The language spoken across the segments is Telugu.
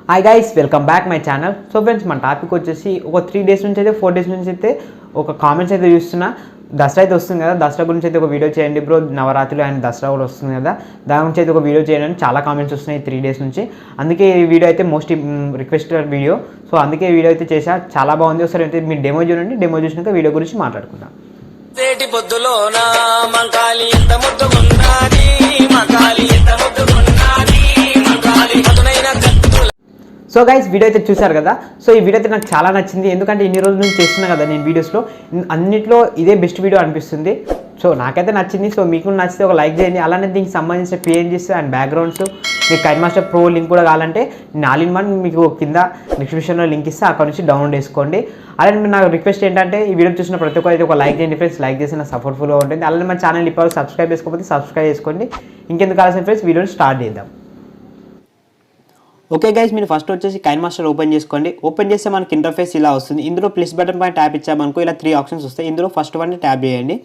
Hi guys, welcome back my channel. So friends, మన టాపిక్ వచ్చేసి ఒక 3 days నుంచి అయితే 4 days నుంచి అయితే ఒక కామెంట్స్ అయితే చూస్తున్నా. దసరా అయితే వస్తుంది కదా, దసరా గురించి అయితే ఒక వీడియో చేయండి బ్రో, నవరాత్రులు అండ్ దసరా కూడా వస్తుంది కదా, దాని గురించి అయితే ఒక వీడియో చేయండి. చాలా కామెంట్స్ వస్తున్నాయి 3 days నుంచి. అందుకే ఈ వీడియో అయితే మోస్ట్ రిక్వెస్టెడ్ వీడియో. సో అందుకే ఈ వీడియో అయితే చేసా, చాలా బాగుంది. ఒకసారి అయితే మీరు డెమో చూడండి, డెమో చూసినాక వీడియో గురించి మాట్లాడుకుందాం. సో గైస్, వీడియో అయితే చూసారు కదా. సో ఈ వీడియో అయితే నాకు చాలా నచ్చింది, ఎందుకంటే ఇన్ని రోజుల నుంచి చేస్తున్నా కదా నేను వీడియోస్లో, అన్నిట్లో ఇదే బెస్ట్ వీడియో అనిపిస్తుంది. సో నాకైతే నచ్చింది. సో మీకు నచ్చితే ఒక లైక్ చేయండి. అలానే దీనికి సంబంధించిన పిఎన్జీస్ అండ్ బ్యాక్గ్రౌండ్స్, మీకు కైన్మాస్టర్ ప్రో లింక్ కూడా కావాలంటే నాలిన్ మీకు కింద డిస్క్రిప్షన్లో లింక్ ఇస్తే అక్కడ నుంచి డౌన్లోడ్ చేసుకోండి. అలానే మీరు నాకు రిక్వెస్ట్ ఏంటంటే, ఈ వీడియో చూసిన ప్రతి ఒక్కరు అయితే ఒక లైక్ చేయండి ఫ్రెండ్స్. లైక్ చేసి నాకు సపోర్ట్ఫుల్గా ఉంటుంది. అలానే మన ఛానల్ ఇప్పుడు సబ్స్క్రైబ్ చేసుకోకపోతే సబ్స్క్రైబ్ చేసుకోండి. ఇంకెందుకు కావాల్సిన ఫ్రెండ్స్, వీడియోని స్టార్ట్ చేద్దాం. ఓకే గైస్, మీరు ఫస్ట్ వచ్చేసి కైన్మాస్టర్ ఓపెన్ చేసుకోండి. ఓపెన్ చేస్తే మనకి ఇంటర్ఫేస్ ఇలా వస్తుంది. ఇందులో ప్లస్ బటన్ పైన ట్యాప్ ఇచ్చామనుకో ఇలా 3 ఆప్షన్స్ వస్తాయి. ఇందులో ఫస్ట్ వన్ ట్యాప్ చేయండి.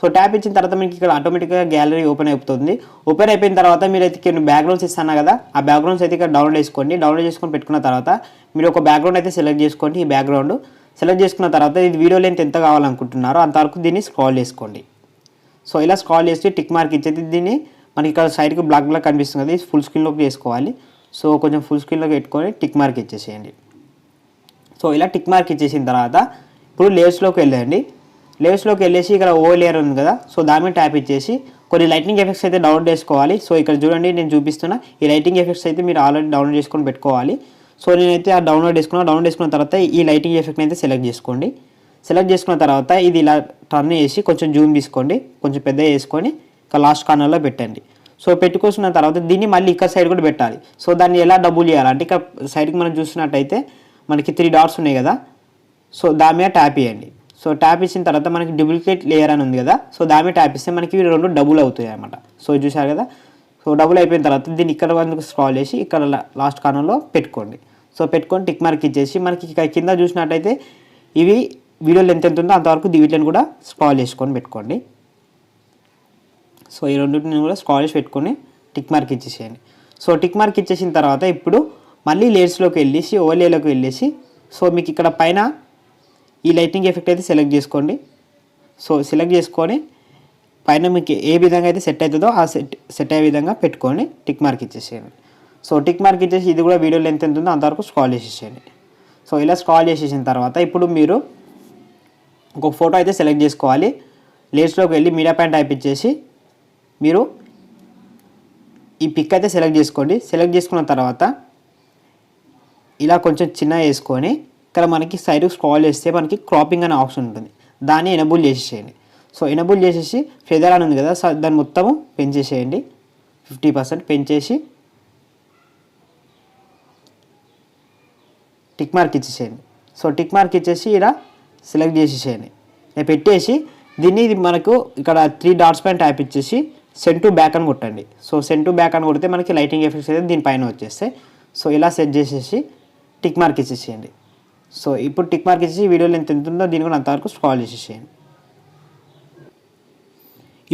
సో ట్యాప్ ఇచ్చిన తర్వాత మీకు ఇక్కడ ఆటోమేటిక్గా గ్యాలరీ ఓపెన్ అయిపోతుంది. ఓపెన్ అయిపోయిన తర్వాత మీరు అయితే బ్యాక్గ్రౌండ్స్ ఇస్తాను కదా, ఆ బ్యాక్గ్రౌండ్స్ అయితే ఇక్కడ డౌన్లోడ్ చేసుకోండి. డౌన్లోడ్ చేసుకొని పెట్టుకున్న తర్వాత మీరు ఒక బ్యాక్గ్రౌండ్ అయితే సెలెక్ట్ చేసుకోండి. ఈ బ్యాక్గ్రౌండ్ సెలెక్ట్ చేసుకున్న తర్వాత ఇది వీడియో లెంత్ ఎంత కావాలనుకుంటున్నారో అంతవరకు దీన్ని స్క్రాల్ చేసుకోండి. సో ఇలా స్క్రాల్ చేసి టిక్ మార్క్ ఇచ్చేది దీన్ని మనకి ఇక్కడ సైడ్కి బ్లాక్ కనిపిస్తుంది కదా, ఇది ఫుల్ స్క్రీన్లోకి చేసుకోవాలి. సో కొంచెం ఫుల్ స్క్రీన్లోకి పెట్టుకొని టిక్ మార్క్ ఇచ్చేసేయండి. సో ఇలా టిక్ మార్క్ ఇచ్చేసిన తర్వాత ఇప్పుడు లేయర్స్లోకి వెళ్ళండి. లేయర్స్లోకి వెళ్ళేసి ఇక్కడ ఓ లేయర్ ఉంది కదా, సో దాని మీద ట్యాప్ ఇచ్చేసి కొన్ని లైటింగ్ ఎఫెక్ట్స్ అయితే డౌన్లోడ్ చేసుకోవాలి. సో ఇక్కడ చూడండి, నేను చూపిస్తున్నా ఈ లైటింగ్ ఎఫెక్ట్స్ అయితే మీరు ఆల్రెడీ డౌన్లోడ్ చేసుకొని పెట్టుకోవాలి. సో నేనైతే ఆ డౌన్లోడ్ చేసుకున్న తర్వాత ఈ లైటింగ్ ఎఫెక్ట్ని అయితే సెలెక్ట్ చేసుకోండి. సెలెక్ట్ చేసుకున్న తర్వాత ఇది ఇలా టర్న్ చేసి కొంచెం జూమ్ తీసుకోండి, కొంచెం పెద్ద చేసుకొని ఇక లాస్ట్ కార్నర్లో పెట్టండి. సో పెట్టుకొస్తున్న తర్వాత దీన్ని మళ్ళీ ఇక్కడ సైడ్ కూడా పెట్టాలి. సో దాన్ని ఎలా డబుల్ చేయాలంటే, ఇక్కడ సైడ్కి మనం చూసినట్టయితే మనకి 3 డాట్స్ ఉన్నాయి కదా, సో దాని మీద ట్యాప్ చేయండి. సో ట్యాప్ ఇచ్చిన తర్వాత మనకి డూప్లికేట్ లేయర్ అని ఉంది కదా, సో దాని మీద ట్యాప్ ఇస్తే మనకి 2 డబుల్ అవుతాయి అనమాట. సో చూసారు కదా, సో డబుల్ అయిపోయిన తర్వాత దీన్ని ఇక్కడ వరకు స్క్రాల్ చేసి ఇక్కడ లాస్ట్ కార్నర్లో పెట్టుకోండి. సో పెట్టుకొని టిక్ మార్క్ ఇచ్చేసి మనకి కింద చూసినట్టయితే ఇవి వీడియో లెంత్ ఎంత ఉందో అంతవరకు వీటిని కూడా స్క్రాల్ చేసుకొని పెట్టుకోండి. సో ఈ రెండింటిని కూడా స్క్రాల్ చేసి పెట్టుకొని టిక్ మార్క్ ఇచ్చేసేయండి. సో టిక్ మార్క్ ఇచ్చేసిన తర్వాత ఇప్పుడు మళ్ళీ లేయర్స్లోకి వెళ్ళేసి ఓవర్లేలోకి వెళ్ళేసి సో మీకు ఇక్కడ పైన ఈ లైటింగ్ ఎఫెక్ట్ అయితే సెలెక్ట్ చేసుకోండి. సో సెలెక్ట్ చేసుకొని పైన మీకు ఏ విధంగా అయితే సెట్ అవుతుందో ఆ సెట్ అయ్యే విధంగా పెట్టుకొని టిక్ మార్క్ ఇచ్చేసేయండి. సో టిక్ మార్క్ ఇచ్చేసి ఇది కూడా వీడియో లెంత్ ఎంత ఉందో అంతవరకు స్క్రాల్ చేసేసేయండి. సో ఇలా స్క్రాల్ చేసేసిన తర్వాత ఇప్పుడు మీరు ఒక ఫోటో అయితే సెలెక్ట్ చేసుకోవాలి. లేయర్స్లోకి వెళ్ళి మీడియా పైన టైప్ ఇచ్చేసి మీరు ఈ పిక్ అయితే సెలెక్ట్ చేసుకోండి. సెలెక్ట్ చేసుకున్న తర్వాత ఇలా కొంచెం చిన్న వేసుకొని ఇక్కడ మనకి సైడ్ స్క్రాల్ చేస్తే మనకి క్రాపింగ్ అనే ఆప్షన్ ఉంటుంది, దాన్ని ఎనేబుల్ చేసేసేయండి. సో ఎనేబుల్ చేసేసి ఫెదర్ అని ఉంది కదా, దాన్ని మొత్తము పెంచేసేయండి. 50% పెంచేసి టిక్ మార్క్ ఇచ్చేసేయండి. సో టిక్ మార్క్ ఇచ్చేసి ఇలా సెలెక్ట్ చేసేసేయండి. పెట్టేసి దీన్ని ఇది మనకు ఇక్కడ 3 డాట్స్ పైన ట్యాప్ ఇచ్చేసి సెండ్ టు బ్యాక్ అని కొట్టండి. సో సెండ్ టు బ్యాక్ అని కొడితే మనకి లైటింగ్ ఎఫెక్ట్స్ అయితే దీనిపైన వచ్చేస్తాయి. సో ఇలా సెట్ చేసేసి టిక్ మార్క్ ఇచ్చేసేయండి. సో ఇప్పుడు టిక్ మార్క్ ఇచ్చేసి వీడియో లెంత్ ఎంత ఉందో దీన్ని కూడా అంతవరకు స్క్రాల్ చేసేసేయండి.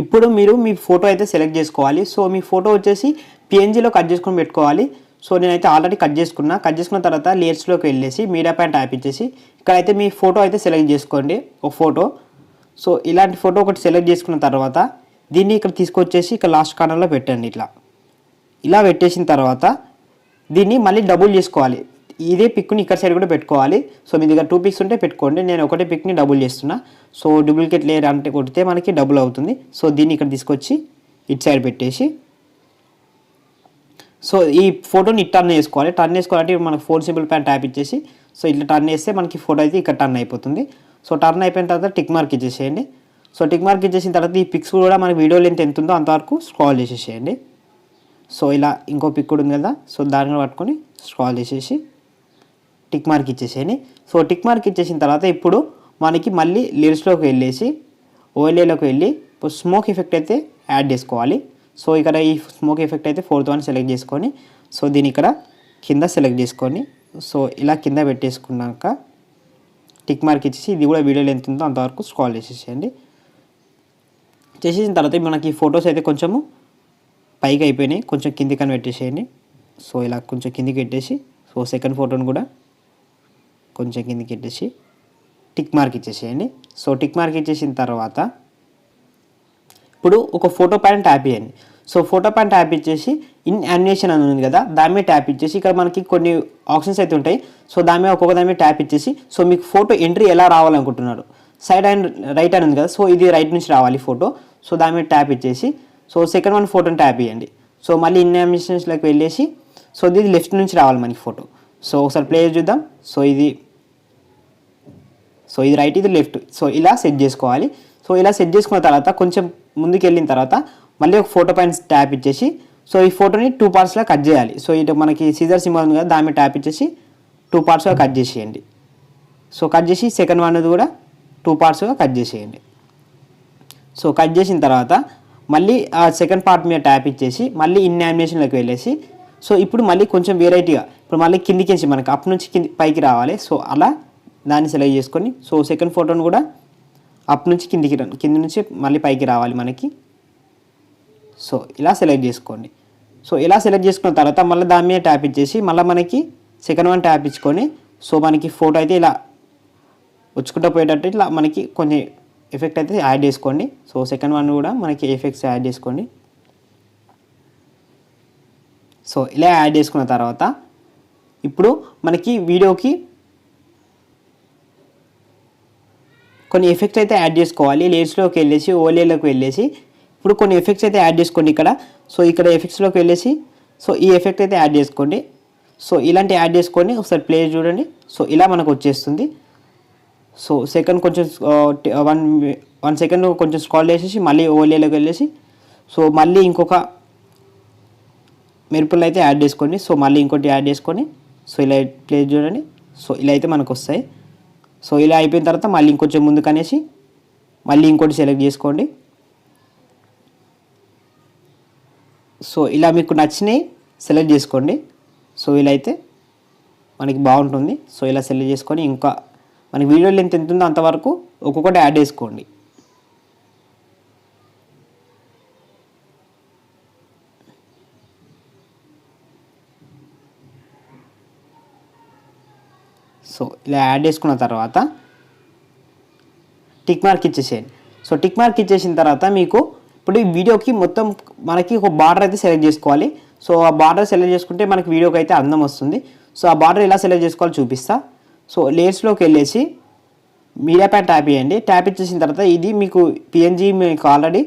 ఇప్పుడు మీరు మీ ఫోటో అయితే సెలెక్ట్ చేసుకోవాలి. సో మీ ఫోటో వచ్చేసి పిఎన్జీలో కట్ చేసుకొని పెట్టుకోవాలి. సో నేనైతే ఆల్రెడీ కట్ చేసుకున్న తర్వాత లేయర్స్లోకి వెళ్ళేసి మీడియా పైన ట్యాప్ ఇచ్చేసి ఇక్కడైతే మీ ఫోటో అయితే సెలెక్ట్ చేసుకోండి, ఒక ఫోటో. సో ఇలాంటి ఫోటో ఒకటి సెలెక్ట్ చేసుకున్న తర్వాత దీన్ని ఇక్కడ తీసుకొచ్చేసి ఇక్కడ లాస్ట్ కార్నర్లో పెట్టండి. ఇలా పెట్టేసిన తర్వాత దీన్ని మళ్ళీ డబుల్ చేసుకోవాలి. ఇదే పిక్ని ఇక్కడ సైడ్ కూడా పెట్టుకోవాలి. సో మీ దగ్గర 2 పిక్స్ ఉంటే పెట్టుకోండి, నేను ఒకటే పిక్ని డబుల్ చేస్తున్నా. సో డూప్లికేట్ లేయర్ అంటే కొడితే మనకి డబుల్ అవుతుంది. సో దీన్ని ఇక్కడ తీసుకొచ్చి ఇటు సైడ్ పెట్టేసి సో ఈ ఫోటోని టర్న్ చేసుకోవాలంటే మనకు 4 సింబల్ పైన ట్యాప్ ఇచ్చేసి సో ఇట్లా టర్న్ చేస్తే మనకి ఫోటో అయితే ఇక్కడ టర్న్ అయిపోతుంది. సో టర్న్ అయిపోయిన తర్వాత టిక్ మార్క్ ఇచ్చేసేయండి. సో టిక్ మార్క్ ఇచ్చేసిన తర్వాత ఈ పిక్స్ కూడా మన వీడియో లెంత్ ఎంత ఉందో అంతవరకు స్క్రాల్ చేసేసేయండి. సో ఇలా ఇంకో పిక్ కూడా ఉంది కదా, సో దాన్ని పట్టుకొని స్క్రాల్ చేసేసి టిక్ మార్క్ ఇచ్చేసేయండి. సో టిక్ మార్క్ ఇచ్చేసిన తర్వాత ఇప్పుడు మనకి మళ్ళీ లేయర్స్లోకి వెళ్ళేసి ఓవర్లేలోకి వెళ్ళి ఇప్పుడు స్మోక్ ఎఫెక్ట్ అయితే యాడ్ చేసుకోవాలి. సో ఇక్కడ ఈ స్మోక్ ఎఫెక్ట్ అయితే 4th వన్ సెలెక్ట్ చేసుకొని సో దీన్ని ఇక్కడ కింద సెలెక్ట్ చేసుకొని సో ఇలా కింద పెట్టేసుకున్నాక టిక్ మార్క్ ఇచ్చేసి ఇది కూడా వీడియో లెంత్ ఉందో అంతవరకు స్క్రాల్ చేసేసేయండి. చేసేసిన తర్వాత మనకి ఫొటోస్ అయితే కొంచెము పైకి అయిపోయినాయి, కొంచెం కిందికని పెట్టేసేయండి. సో ఇలా కొంచెం కిందికి పెట్టేసి సో సో సెకండ్ ఫోటోని కూడా కొంచెం కిందికి పెట్టేసి టిక్ మార్క్ ఇచ్చేసేయండి. సో టిక్ మార్క్ ఇచ్చేసిన తర్వాత ఇప్పుడు ఒక ఫోటో పైన ట్యాప్ చేయండి. సో ఫోటో పైన ట్యాప్ ఇచ్చేసి ఇన్ యానిమేషన్ అని ఉంది కదా, దాని మీద ట్యాప్ ఇచ్చేసి ఇక్కడ మనకి కొన్ని ఆప్షన్స్ అయితే ఉంటాయి. సో దాని మీద ఒక్కొక్క దాని మీద ట్యాప్ ఇచ్చేసి సో మీకు ఫోటో ఎంట్రీ ఎలా రావాలనుకుంటున్నారు, సైడ్ అండ్ రైట్ అని ఉంది కదా, సో ఇది రైట్ నుంచి రావాలి ఫోటో. సో దాని మీద ట్యాప్ ఇచ్చేసి సో సెకండ్ వన్ ఫోటోని ట్యాప్ చేయండి. సో మళ్ళీ ఇన్ యానిమేషన్స్లోకి వెళ్ళేసి సో ఇది లెఫ్ట్ నుంచి రావాలి మనకి ఫోటో. సో ఒకసారి ప్లే చూద్దాం. సో ఇది రైట్, ఇది లెఫ్ట్. సో ఇలా సెట్ చేసుకోవాలి. సో ఇలా సెట్ చేసుకున్న తర్వాత కొంచెం ముందుకు వెళ్ళిన తర్వాత మళ్ళీ ఒక ఫోటో పైన ట్యాప్ ఇచ్చేసి సో ఈ ఫోటోని 2 పార్ట్స్లో కట్ చేయాలి. సో ఇటు మనకి సీజర్ సింబల్ ఉంది కదా, దాని మీద ట్యాప్ ఇచ్చేసి 2 పార్ట్స్గా కట్ చేసేయండి. సో కట్ చేసి సెకండ్ వన్ కూడా 2 పార్ట్స్గా కట్ చేసేయండి. సో కట్ చేసిన తర్వాత మళ్ళీ ఆ సెకండ్ పార్ట్ మీద ట్యాప్ ఇచ్చేసి మళ్ళీ ఇన్ యానిమేషన్లోకి వెళ్ళేసి సో ఇప్పుడు మళ్ళీ కొంచెం వెరైటీగా ఇప్పుడు మళ్ళీ కిందికి నుంచి మనకి అప్ నుంచి పైకి రావాలి. సో అలా దాన్ని సెలెక్ట్ చేసుకొని సో సెకండ్ ఫోటోని కూడా అప్ నుంచి కింది నుంచి మళ్ళీ పైకి రావాలి మనకి. సో ఇలా సెలెక్ట్ చేసుకోండి. సో ఇలా సెలెక్ట్ చేసుకున్న తర్వాత మళ్ళీ దాని మీద ట్యాప్ ఇచ్చేసి మళ్ళీ మనకి సెకండ్ వన్ ట్యాప్ ఇచ్చుకొని సో మనకి ఫోటో అయితే ఇలా వచ్చుకుంటూ పోయేటట్టు ఇట్లా మనకి కొన్ని ఎఫెక్ట్ అయితే యాడ్ చేసుకోండి. సో సెకండ్ వన్ కూడా మనకి ఎఫెక్ట్స్ యాడ్ చేసుకోండి. సో ఇలా యాడ్ చేసుకున్న తర్వాత ఇప్పుడు మనకి వీడియోకి కొన్ని ఎఫెక్ట్స్ అయితే యాడ్ చేసుకోవాలి. లేయర్స్లోకి వెళ్ళేసి ఓలేలోకి వెళ్ళేసి ఇప్పుడు కొన్ని ఎఫెక్ట్స్ అయితే యాడ్ చేసుకోండి ఇక్కడ. సో ఇక్కడ ఎఫెక్ట్స్లోకి వెళ్ళేసి సో ఈ ఎఫెక్ట్ అయితే యాడ్ చేసుకోండి. సో ఇలాంటి యాడ్ చేసుకొని ఒకసారి ప్లే చూడండి. సో ఇలా మనకు వచ్చేస్తుంది. సో సెకండ్ కొంచెం 1 సెకండ్ కొంచెం స్క్రాల్ చేసేసి మళ్ళీ ఓలేలోకి వెళ్ళేసి సో మళ్ళీ ఇంకొక మెరుపులు అయితే యాడ్ చేసుకోండి. సో మళ్ళీ ఇంకోటి యాడ్ చేసుకొని సో ఇలా ప్లే చూడండి. సో ఇలా అయితే మనకు వస్తాయి. సో ఇలా అయిపోయిన తర్వాత మళ్ళీ ఇంకొంచెం ముందుకు అనేసి మళ్ళీ ఇంకోటి సెలెక్ట్ చేసుకోండి. సో ఇలా మీకు నచ్చినవి సెలెక్ట్ చేసుకోండి. సో ఇలా అయితే మనకి బాగుంటుంది. సో ఇలా సెలెక్ట్ చేసుకొని ఇంకా మనకి వీడియో లెంత్ ఎంత ఉందో అంతవరకు ఒక్కొక్కటి యాడ్ చేసుకోండి. సో ఇలా యాడ్ చేసుకున్న తర్వాత టిక్ మార్క్ ఇచ్చేసేయండి. సో టిక్ మార్క్ ఇచ్చేసిన తర్వాత మీకు ఇప్పుడు ఈ వీడియోకి మొత్తం మనకి ఒక బార్డర్ అయితే సెలెక్ట్ చేసుకోవాలి. సో ఆ బార్డర్ సెలెక్ట్ చేసుకుంటే మనకి వీడియోకి అయితే అందం వస్తుంది. సో ఆ బార్డర్ ఎలా సెలెక్ట్ చేసుకోవాలో చూపిస్తా. సో లేయర్స్లోకి వెళ్ళేసి మీడియా ప్యాడ్ ట్యాప్ చేయండి. ట్యాప్ ఇచ్చేసిన తర్వాత ఇది మీకు పిఎన్జీ మీకు ఆల్రెడీ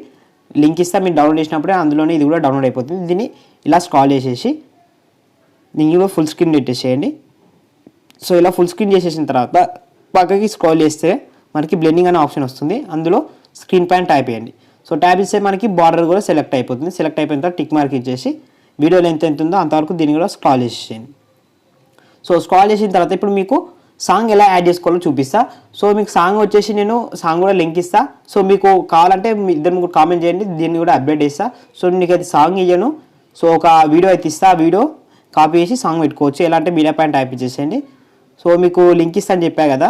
లింక్ ఇస్తా, మీరు డౌన్లోడ్ చేసినప్పుడే అందులోనే ఇది కూడా డౌన్లోడ్ అయిపోతుంది. దీన్ని ఇలా స్క్రాల్ చేసేసి దీన్ని కూడా ఫుల్ స్క్రీన్ పెట్టేసేయండి. సో ఇలా ఫుల్ స్క్రీన్ చేసేసిన తర్వాత పక్కకి స్క్రోల్ చేస్తే మనకి బ్లెండింగ్ అనే ఆప్షన్ వస్తుంది. అందులో స్క్రీన్ పైన ట్యాప్ చేయండి. సో ట్యాప్ ఇస్తే మనకి బార్డర్ కూడా సెలెక్ట్ అయిపోతుంది. సెలెక్ట్ అయిపోయిన తర్వాత టిక్ మార్క్ ఇచ్చేసి వీడియో లెంత్ ఎంత ఉందో అంతవరకు దీన్ని కూడా స్క్రాల్ చేసేయండి. సో స్క్రాల్ చేసిన తర్వాత ఇప్పుడు మీకు సాంగ్ ఎలా యాడ్ చేసుకోవాలో చూపిస్తా. సో మీకు సాంగ్ వచ్చేసి నేను సాంగ్ కూడా లింక్ ఇస్తా. సో మీకు కావాలంటే మీ ఇద్దరు ముగ్గురు కామెంట్ చేయండి, దీన్ని కూడా అప్డేట్ చేస్తా. సో నీకు అయితే సాంగ్ ఇయ్యను. సో ఒక వీడియో అయితే ఇస్తా, వీడియో కాపీ చేసి సాంగ్ పెట్టుకోవచ్చు. ఎలా అంటే మీడియా పైన టైప్ చేసేయండి. సో మీకు లింక్ ఇస్తా అని చెప్పా కదా,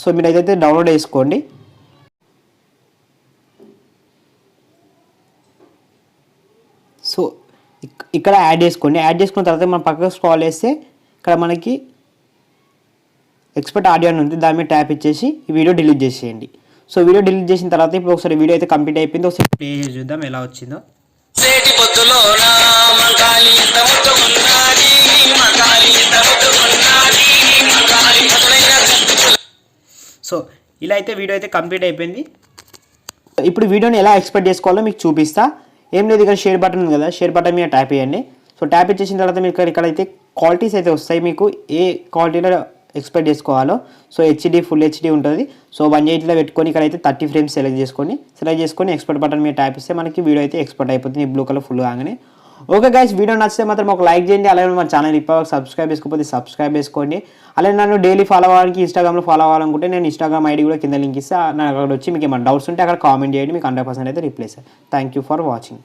సో మీరు అయితే డౌన్లోడ్ చేసుకోండి. సో ఇక్కడ యాడ్ చేసుకోండి. యాడ్ చేసుకున్న తర్వాత మనం పక్కకు స్క్రాల్ చేస్తే ఇక్కడ మనకి ఎక్స్పర్ట్ ఆడియో అని ఉంది, దాని మీద ట్యాప్ ఇచ్చేసి ఈ వీడియో డిలీట్ చేసేయండి. సో వీడియో డిలీట్ చేసిన తర్వాత ఇప్పుడు ఒకసారి వీడియో అయితే కంప్లీట్ అయిపోయింది. ఒకసారి ప్లే చేసి చూద్దాం ఎలా వచ్చిందో. సో ఇలా అయితే వీడియో అయితే కంప్లీట్ అయిపోయింది. ఇప్పుడు వీడియోని ఎలా ఎక్స్పెక్ట్ చేసుకోవాలో మీకు చూపిస్తా. ఏం లేదు, ఇక్కడ షేర్ బటన్ ఉంది కదా, షేర్ బటన్ మీద ట్యాప్ చేయండి. సో ట్యాప్ ఇచ్చేసిన తర్వాత మీకు ఇక్కడైతే క్వాలిటీస్ అయితే వస్తాయి. మీకు ఏ క్వాలిటీలో ఎక్స్పెక్ట్ చేసుకోవాలో. సో హెచ్డి, ఫుల్ హెచ్డి ఉంటుంది. సో 180లో పెట్టుకొని ఇక్కడైతే 30 ఫ్రేమ్స్ సెలెక్ట్ చేసుకొని ఎక్స్పోర్ట్ బటన్ మీద ట్యాప్ ఇస్తే మనకి వీడియో అయితే ఎక్స్పోర్ట్ అయిపోతుంది బ్లూ కలర్ ఫుల్ కాగానే. ఓకే గైస్, వీడియో నచ్చితే మాత్రం ఒక లైక్ చేయండి. అలాగే మన ఛానల్ ఇప్పటివరకు సబ్స్క్రైబ్ చేసుకోకపోతే సబ్స్క్రైబ్ చేసుకోండి. అలాగే నన్ను డైలీ ఫాలో అవ్వడానికి ఇన్స్టాగ్రామ్లో ఫాలో అవ్వాలనుకుంటే నేను ఇన్స్టాగ్రామ్ ఐడి కూడా కింద లింక్ ఇస్తే నాకు అక్కడ వచ్చి మీకు ఏమైనా డౌట్స్ ఉంటే అక్కడ కామెంట్ చేయండి. మీకు 100% అయితే reply sir. Thank you for watching.